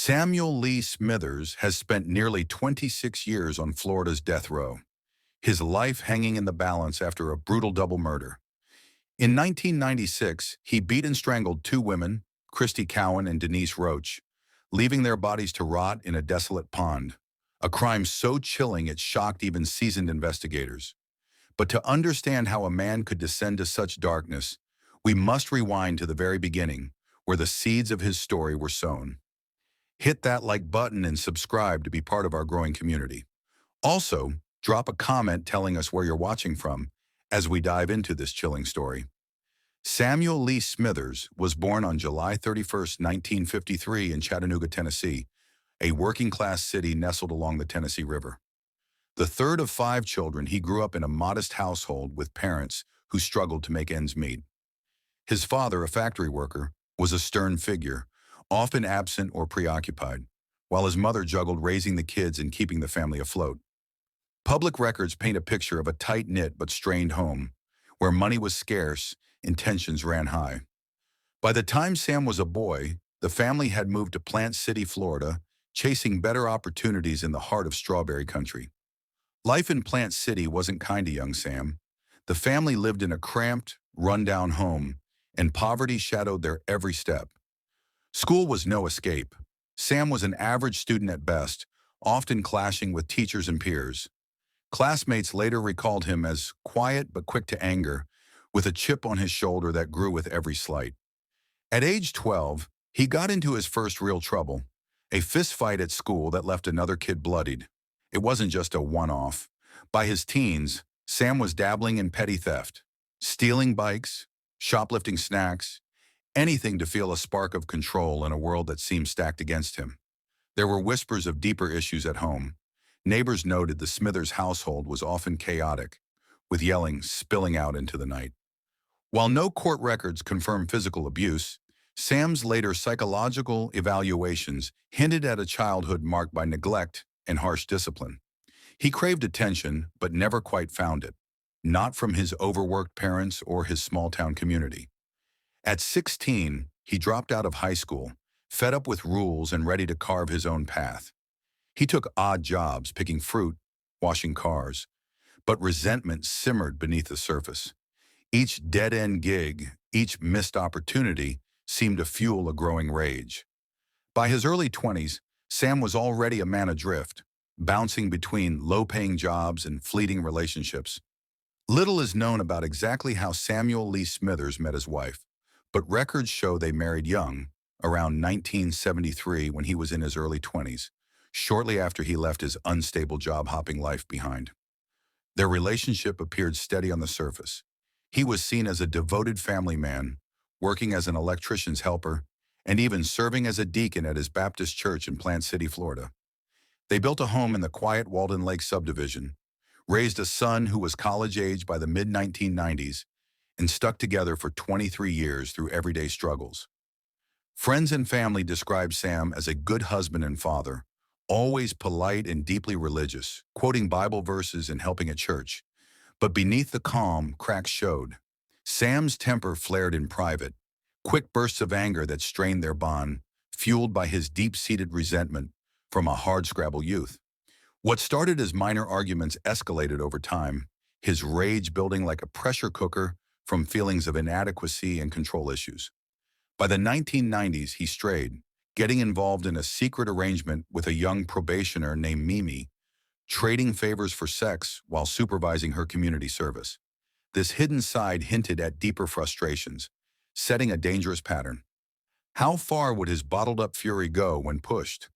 Samuel Lee Smithers has spent nearly 26 years on Florida's death row, his life hanging in the balance after a brutal double murder. In 1996, he beat and strangled two women, Christy Cowan and Denise Roach, leaving their bodies to rot in a desolate pond, a crime so chilling it shocked even seasoned investigators. But to understand how a man could descend to such darkness, we must rewind to the very beginning, where the seeds of his story were sown. Hit that like button and subscribe to be part of our growing community. Also, drop a comment telling us where you're watching from as we dive into this chilling story. Samuel Lee Smithers was born on July 31st, 1953 in Chattanooga, Tennessee, a working-class city nestled along the Tennessee River. The third of five children, he grew up in a modest household with parents who struggled to make ends meet. His father, a factory worker, was a stern figure, often absent or preoccupied, while his mother juggled raising the kids and keeping the family afloat. Public records paint a picture of a tight-knit but strained home, where money was scarce and tensions ran high. By the time Sam was a boy, the family had moved to Plant City, Florida, chasing better opportunities in the heart of strawberry country. Life in Plant City wasn't kind to young Sam. The family lived in a cramped, run-down home, and poverty shadowed their every step. School was no escape. Sam was an average student at best, often clashing with teachers and peers. Classmates later recalled him as quiet but quick to anger, with a chip on his shoulder that grew with every slight. At age 12, he got into his first real trouble, a fistfight at school that left another kid bloodied. It wasn't just a one-off. By his teens, Sam was dabbling in petty theft, stealing bikes, shoplifting snacks, anything to feel a spark of control in a world that seemed stacked against him. There were whispers of deeper issues at home. Neighbors noted the Smithers household was often chaotic, with yelling spilling out into the night. While no court records confirm physical abuse, Sam's later psychological evaluations hinted at a childhood marked by neglect and harsh discipline. He craved attention, but never quite found it, not from his overworked parents or his small-town community. At 16, he dropped out of high school, fed up with rules and ready to carve his own path. He took odd jobs, picking fruit, washing cars, but resentment simmered beneath the surface. Each dead-end gig, each missed opportunity, seemed to fuel a growing rage. By his early 20s, Sam was already a man adrift, bouncing between low-paying jobs and fleeting relationships. Little is known about exactly how Samuel Lee Smithers met his wife, but records show they married young, around 1973 when he was in his early 20s, shortly after he left his unstable job-hopping life behind. Their relationship appeared steady on the surface. He was seen as a devoted family man, working as an electrician's helper, and even serving as a deacon at his Baptist church in Plant City, Florida. They built a home in the quiet Walden Lake subdivision, raised a son who was college-age by the mid-1990s, and stuck together for 23 years through everyday struggles. Friends and family described Sam as a good husband and father, always polite and deeply religious, quoting Bible verses and helping at church. But beneath the calm, cracks showed. Sam's temper flared in private, quick bursts of anger that strained their bond, fueled by his deep-seated resentment from a hardscrabble youth. What started as minor arguments escalated over time, his rage building like a pressure cooker from feelings of inadequacy and control issues. By the 1990s, he strayed, getting involved in a secret arrangement with a young probationer named Mimi, trading favors for sex while supervising her community service. This hidden side hinted at deeper frustrations, setting a dangerous pattern. How far would his bottled-up fury go when pushed?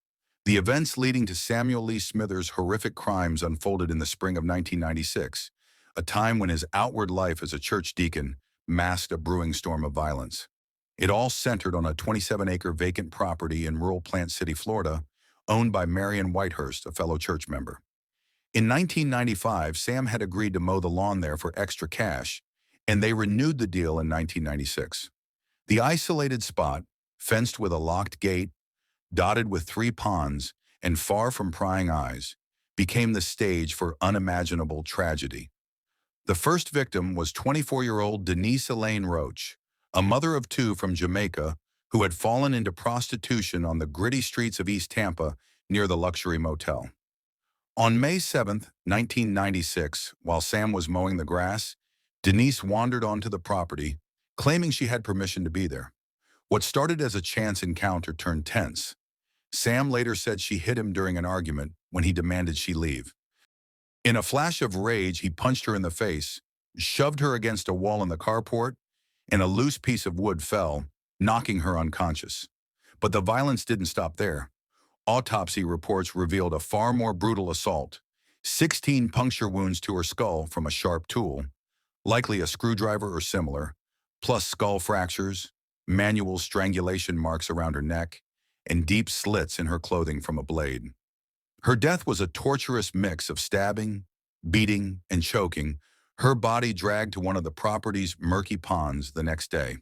The events leading to Samuel Lee Smithers' horrific crimes unfolded in the spring of 1996, a time when his outward life as a church deacon masked a brewing storm of violence. It all centered on a 27-acre vacant property in rural Plant City, Florida, owned by Marion Whitehurst, a fellow church member. In 1995, Sam had agreed to mow the lawn there for extra cash, and they renewed the deal in 1996. The isolated spot, fenced with a locked gate, dotted with 3 ponds, and far from prying eyes, became the stage for unimaginable tragedy. The first victim was 24-year-old Denise Roach, a mother of 2 from Jamaica who had fallen into prostitution on the gritty streets of East Tampa near the luxury motel. On May 7, 1996, while Sam was mowing the grass, Denise wandered onto the property, claiming she had permission to be there. What started as a chance encounter turned tense. Sam later said she hit him during an argument when he demanded she leave. In a flash of rage, he punched her in the face, shoved her against a wall in the carport, and a loose piece of wood fell, knocking her unconscious. But the violence didn't stop there. Autopsy reports revealed a far more brutal assault: 16 puncture wounds to her skull from a sharp tool, likely a screwdriver or similar, plus skull fractures, manual strangulation marks around her neck, and deep slits in her clothing from a blade. Her death was a torturous mix of stabbing, beating, and choking, her body dragged to one of the property's murky ponds the next day,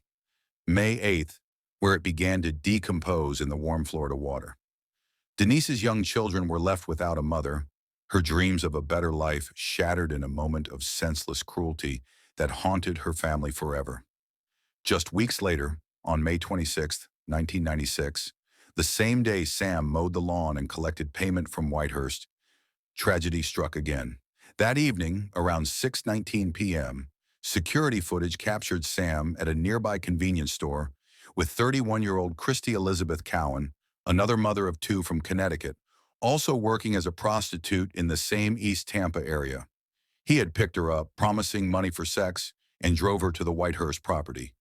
May 8th, where it began to decompose in the warm Florida water. Denise's young children were left without a mother, her dreams of a better life shattered in a moment of senseless cruelty that haunted her family forever. Just weeks later, on May 26, 1996, the same day Sam mowed the lawn and collected payment from Whitehurst, tragedy struck again. That evening, around 6:19 p.m., security footage captured Sam at a nearby convenience store with 31-year-old Christy Elizabeth Cowan, another mother of two from Connecticut, also working as a prostitute in the same East Tampa area. He had picked her up, promising money for sex, and drove her to the Whitehurst property.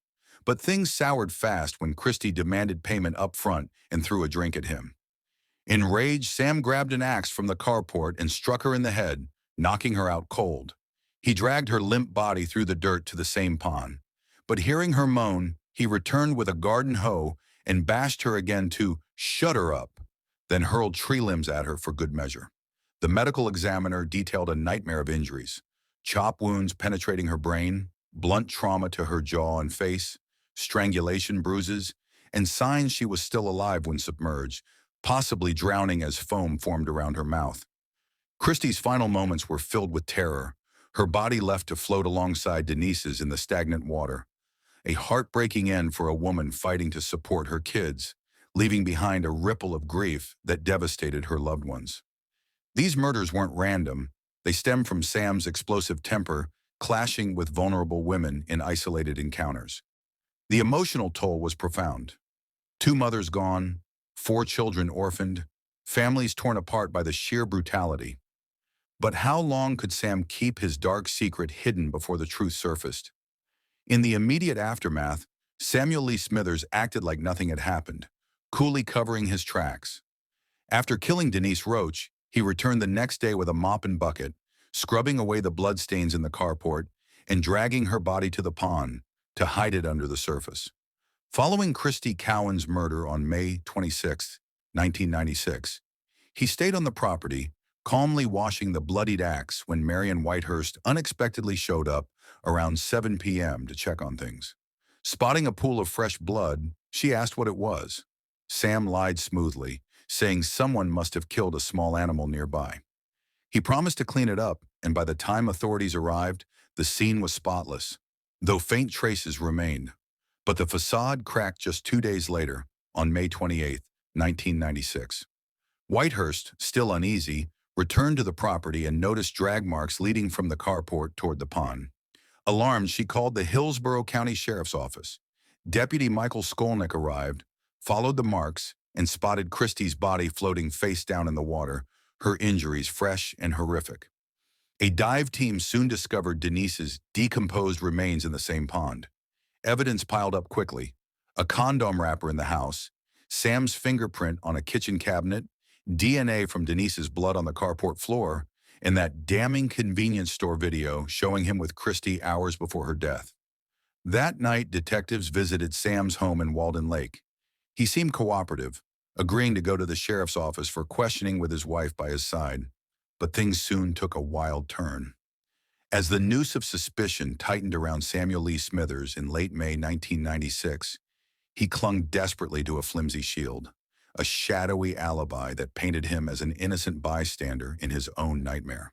But things soured fast when Christy demanded payment up front and threw a drink at him. Enraged, Sam grabbed an axe from the carport and struck her in the head, knocking her out cold. He dragged her limp body through the dirt to the same pond. But hearing her moan, he returned with a garden hoe and bashed her again to shut her up, then hurled tree limbs at her for good measure. The medical examiner detailed a nightmare of injuries: chop wounds penetrating her brain, blunt trauma to her jaw and face, strangulation bruises, and signs she was still alive when submerged, possibly drowning as foam formed around her mouth. Christy's final moments were filled with terror, her body left to float alongside Denise's in the stagnant water. A heartbreaking end for a woman fighting to support her kids, leaving behind a ripple of grief that devastated her loved ones. These murders weren't random. They stemmed from Sam's explosive temper, clashing with vulnerable women in isolated encounters. The emotional toll was profound. 2 mothers gone, 4 children orphaned, families torn apart by the sheer brutality. But how long could Sam keep his dark secret hidden before the truth surfaced? In the immediate aftermath, Samuel Lee Smithers acted like nothing had happened, coolly covering his tracks. After killing Denise Roach, he returned the next day with a mop and bucket, scrubbing away the bloodstains in the carport and dragging her body to the pond to hide it under the surface. Following Christy Cowan's murder on May 26, 1996, he stayed on the property, calmly washing the bloodied axe when Marion Whitehurst unexpectedly showed up around 7 p.m. to check on things. Spotting a pool of fresh blood, she asked what it was. Sam lied smoothly, saying someone must have killed a small animal nearby. He promised to clean it up, and by the time authorities arrived, the scene was spotless, though faint traces remained. But the facade cracked just 2 days later, on May 28, 1996. Whitehurst, still uneasy, returned to the property and noticed drag marks leading from the carport toward the pond. Alarmed, she called the Hillsborough County Sheriff's Office. Deputy Michael Skolnick arrived, followed the marks, and spotted Christy's body floating face down in the water, her injuries fresh and horrific. A dive team soon discovered Denise's decomposed remains in the same pond. Evidence piled up quickly: a condom wrapper in the house, Sam's fingerprint on a kitchen cabinet, DNA from Denise's blood on the carport floor, and that damning convenience store video showing him with Christy hours before her death. That night, detectives visited Sam's home in Walden Lake. He seemed cooperative, agreeing to go to the sheriff's office for questioning with his wife by his side. But things soon took a wild turn. As the noose of suspicion tightened around Samuel Lee Smithers in late May 1996, he clung desperately to a flimsy shield, a shadowy alibi that painted him as an innocent bystander in his own nightmare.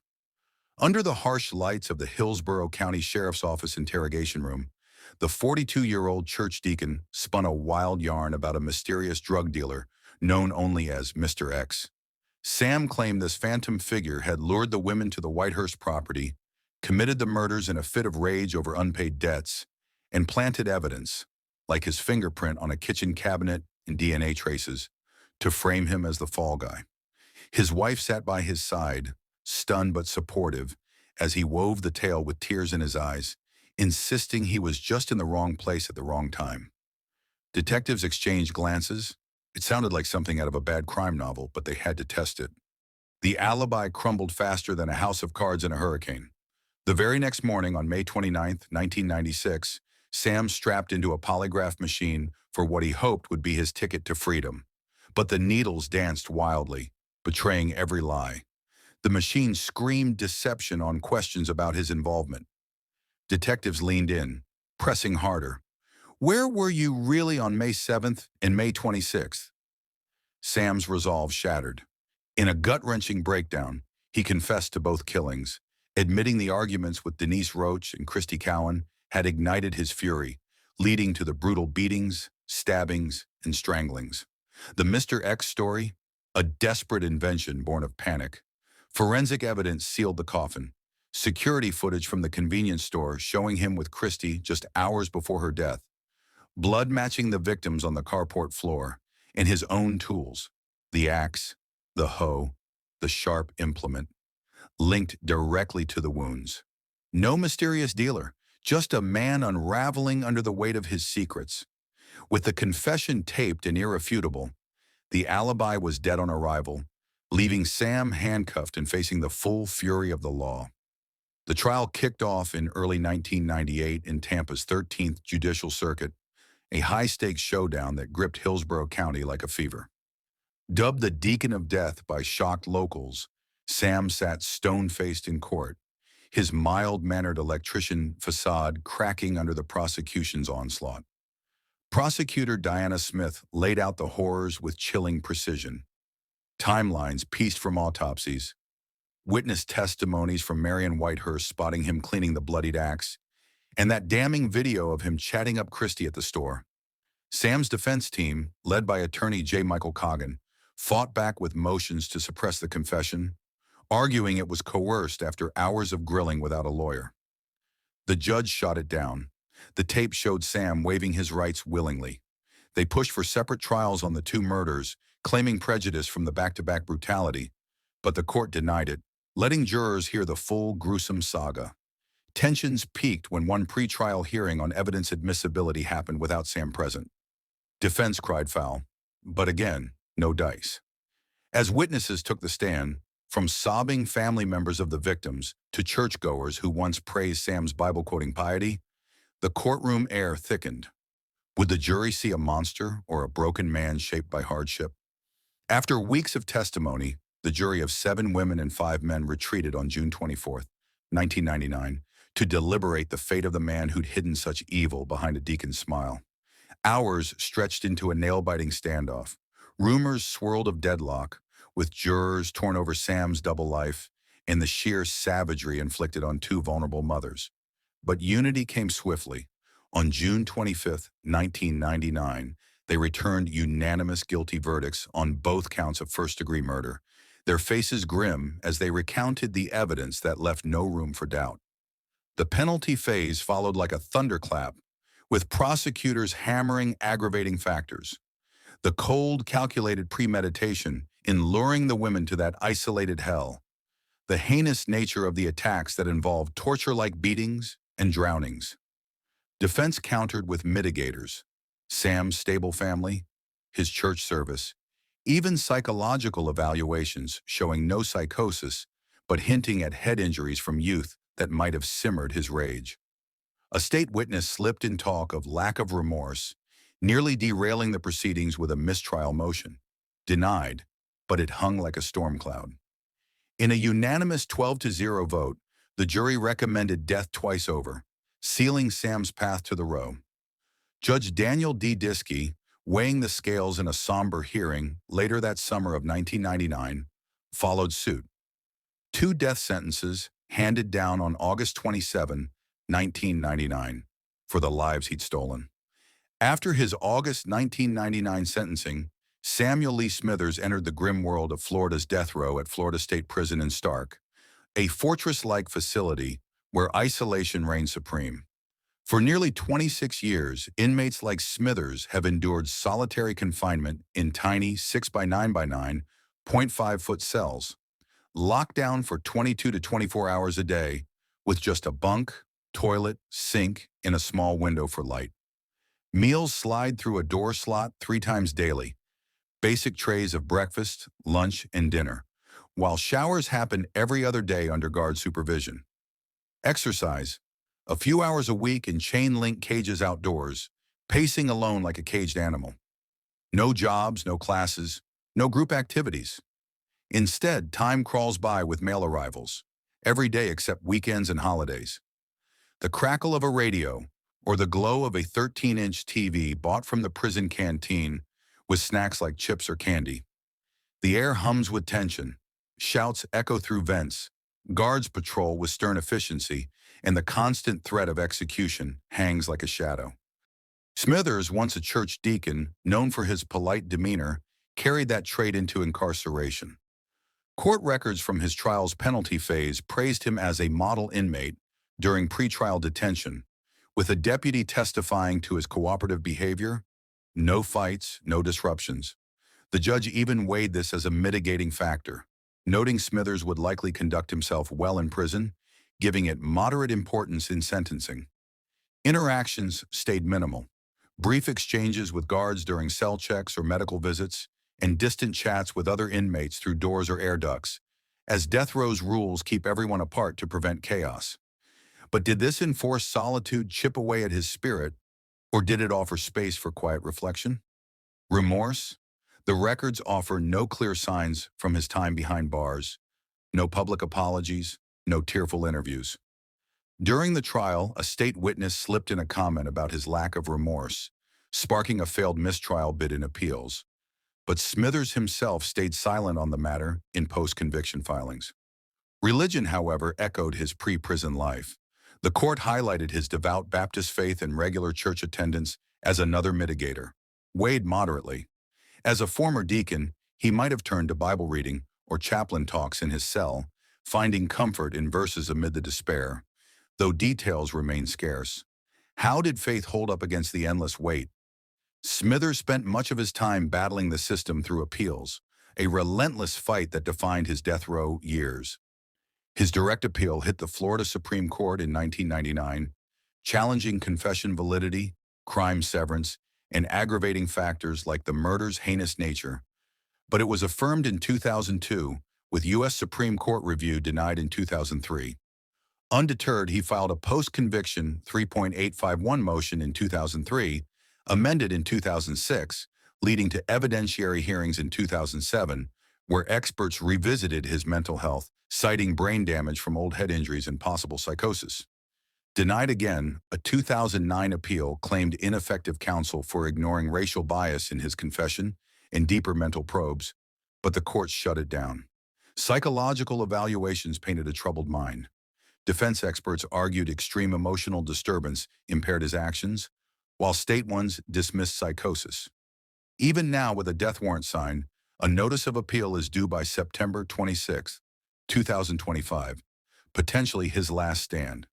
Under the harsh lights of the Hillsborough County Sheriff's Office interrogation room, The 42-year-old church deacon spun a wild yarn about a mysterious drug dealer known only as Mr. X. Sam claimed this phantom figure had lured the women to the Whitehurst property, committed the murders in a fit of rage over unpaid debts, and planted evidence, like his fingerprint on a kitchen cabinet and DNA traces, to frame him as the fall guy. His wife sat by his side, stunned but supportive, as he wove the tale with tears in his eyes, insisting he was just in the wrong place at the wrong time. Detectives exchanged glances. It sounded like something out of a bad crime novel, but they had to test it. The alibi crumbled faster than a house of cards in a hurricane. The very next morning, on May 29, 1996, Sam strapped into a polygraph machine for what he hoped would be his ticket to freedom. But the needles danced wildly, betraying every lie. The machine screamed deception on questions about his involvement. Detectives leaned in, pressing harder. Where were you really on May 7th and May 26th? Sam's resolve shattered. In a gut-wrenching breakdown, he confessed to both killings, admitting the arguments with Denise Roach and Christy Cowan had ignited his fury, leading to the brutal beatings, stabbings, and stranglings. The Mr. X story? A desperate invention born of panic. Forensic evidence sealed the coffin. Security footage from the convenience store showing him with Christy just hours before her death. Blood matching the victims on the carport floor, and his own tools. The axe, the hoe, the sharp implement, linked directly to the wounds. No mysterious dealer, just a man unraveling under the weight of his secrets. With the confession taped and irrefutable, the alibi was dead on arrival, leaving Sam handcuffed and facing the full fury of the law. The trial kicked off in early 1998 in Tampa's 13th Judicial Circuit, a high-stakes showdown that gripped Hillsborough County like a fever. Dubbed the Deacon of Death by shocked locals, Sam sat stone-faced in court, his mild-mannered electrician facade cracking under the prosecution's onslaught. Prosecutor Diana Smith laid out the horrors with chilling precision. Timelines pieced from autopsies, witness testimonies from Marion Whitehurst spotting him cleaning the bloodied axe, and that damning video of him chatting up Christy at the store. Sam's defense team, led by attorney J. Michael Cowan, fought back with motions to suppress the confession, arguing it was coerced after hours of grilling without a lawyer. The judge shot it down. The tape showed Sam waiving his rights willingly. They pushed for separate trials on the two murders, claiming prejudice from the back-to-back brutality, but the court denied it, letting jurors hear the full gruesome saga. Tensions peaked when one pretrial hearing on evidence admissibility happened without Sam present. Defense cried foul, but again, no dice. As witnesses took the stand, from sobbing family members of the victims to churchgoers who once praised Sam's Bible-quoting piety, the courtroom air thickened. Would the jury see a monster or a broken man shaped by hardship? After weeks of testimony, the jury of 7 women and 5 men retreated on June 24, 1999, to deliberate the fate of the man who'd hidden such evil behind a deacon's smile. Hours stretched into a nail-biting standoff. Rumors swirled of deadlock, with jurors torn over Sam's double life and the sheer savagery inflicted on 2 vulnerable mothers. But unity came swiftly. On June 25, 1999, they returned unanimous guilty verdicts on both counts of first-degree murder, their faces grim as they recounted the evidence that left no room for doubt. The penalty phase followed like a thunderclap, with prosecutors hammering aggravating factors. The cold, calculated premeditation in luring the women to that isolated hell. The heinous nature of the attacks that involved torture-like beatings and drownings. Defense countered with mitigators. Sam's stable family, his church service, even psychological evaluations showing no psychosis, but hinting at head injuries from youth that might have simmered his rage. A state witness slipped in talk of lack of remorse, nearly derailing the proceedings with a mistrial motion. Denied, but it hung like a storm cloud. In a unanimous 12-0 vote, the jury recommended death twice over, sealing Sam's path to the row. Judge Daniel D. Diskey, weighing the scales in a somber hearing later that summer of 1999, followed suit. 2 death sentences handed down on August 27, 1999, for the lives he'd stolen. After his August 1999 sentencing, Samuel Lee Smithers entered the grim world of Florida's death row at Florida State Prison in Stark, a fortress-like facility where isolation reigned supreme. For nearly 26 years, inmates like Smithers have endured solitary confinement in tiny 6 by 9 by 9, 0.5-foot cells, locked down for 22 to 24 hours a day, with just a bunk, toilet, sink, and a small window for light. Meals slide through a door slot 3 times daily, basic trays of breakfast, lunch, and dinner, while showers happen every other day under guard supervision. Exercise, a few hours a week in chain-link cages outdoors, pacing alone like a caged animal. No jobs, no classes, no group activities. Instead, time crawls by with mail arrivals, every day except weekends and holidays. The crackle of a radio, or the glow of a 13-inch TV bought from the prison canteen with snacks like chips or candy. The air hums with tension, shouts echo through vents, guards patrol with stern efficiency, and the constant threat of execution hangs like a shadow. Smithers, once a church deacon, known for his polite demeanor, carried that trait into incarceration. Court records from his trial's penalty phase praised him as a model inmate during pretrial detention, with a deputy testifying to his cooperative behavior. No fights, no disruptions. The judge even weighed this as a mitigating factor, noting Smithers would likely conduct himself well in prison, giving it moderate importance in sentencing. Interactions stayed minimal. Brief exchanges with guards during cell checks or medical visits, and distant chats with other inmates through doors or air ducts, as death row's rules keep everyone apart to prevent chaos. But did this enforced solitude chip away at his spirit, or did it offer space for quiet reflection? Remorse? The records offer no clear signs from his time behind bars, no public apologies, no tearful interviews. During the trial, a state witness slipped in a comment about his lack of remorse, sparking a failed mistrial bid in appeals. But Smithers himself stayed silent on the matter in post-conviction filings. Religion, however, echoed his pre-prison life. The court highlighted his devout Baptist faith and regular church attendance as another mitigator, weighed moderately. As a former deacon, he might have turned to Bible reading or chaplain talks in his cell, finding comfort in verses amid the despair, though details remain scarce. How did faith hold up against the endless weight? Smithers spent much of his time battling the system through appeals, a relentless fight that defined his death row years. His direct appeal hit the Florida Supreme Court in 1999, challenging confession validity, crime severance, and aggravating factors like the murder's heinous nature. But it was affirmed in 2002, with U.S. Supreme Court review denied in 2003. Undeterred, he filed a post-conviction 3.851 motion in 2003, amended in 2006, leading to evidentiary hearings in 2007, where experts revisited his mental health, citing brain damage from old head injuries and possible psychosis. Denied again, a 2009 appeal claimed ineffective counsel for ignoring racial bias in his confession and deeper mental probes, but the court shut it down. Psychological evaluations painted a troubled mind. Defense experts argued extreme emotional disturbance impaired his actions, while state ones dismissed psychosis. Even now, with a death warrant signed, a notice of appeal is due by September 26, 2025, potentially his last stand.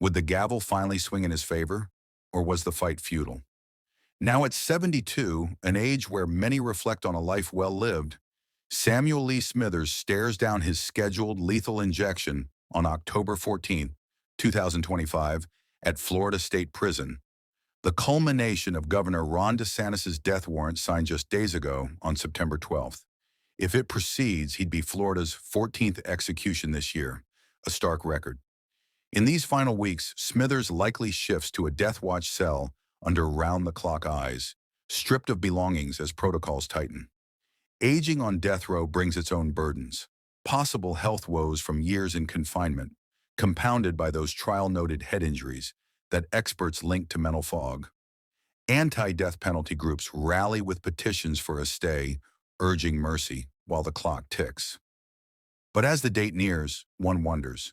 Would the gavel finally swing in his favor, or was the fight futile? Now at 72, an age where many reflect on a life well lived, Samuel Lee Smithers stares down his scheduled lethal injection on October 14, 2025, at Florida State Prison, the culmination of Governor Ron DeSantis' death warrant signed just days ago on September 12th. If it proceeds, he'd be Florida's 14th execution this year, a stark record. In these final weeks, Smithers likely shifts to a death watch cell under round-the-clock eyes, stripped of belongings as protocols tighten. Aging on death row brings its own burdens, possible health woes from years in confinement, compounded by those trial-noted head injuries that experts link to mental fog. Anti-death penalty groups rally with petitions for a stay, urging mercy while the clock ticks. But as the date nears, one wonders,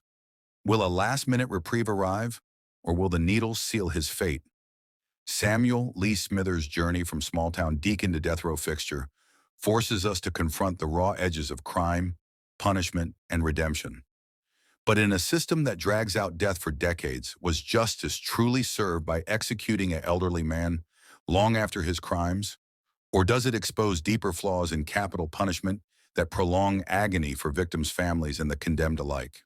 will a last-minute reprieve arrive, or will the needle seal his fate? Samuel Lee Smithers' journey from small-town deacon to death row fixture forces us to confront the raw edges of crime, punishment, and redemption. But in a system that drags out death for decades, was justice truly served by executing an elderly man long after his crimes? Or does it expose deeper flaws in capital punishment that prolong agony for victims' families and the condemned alike?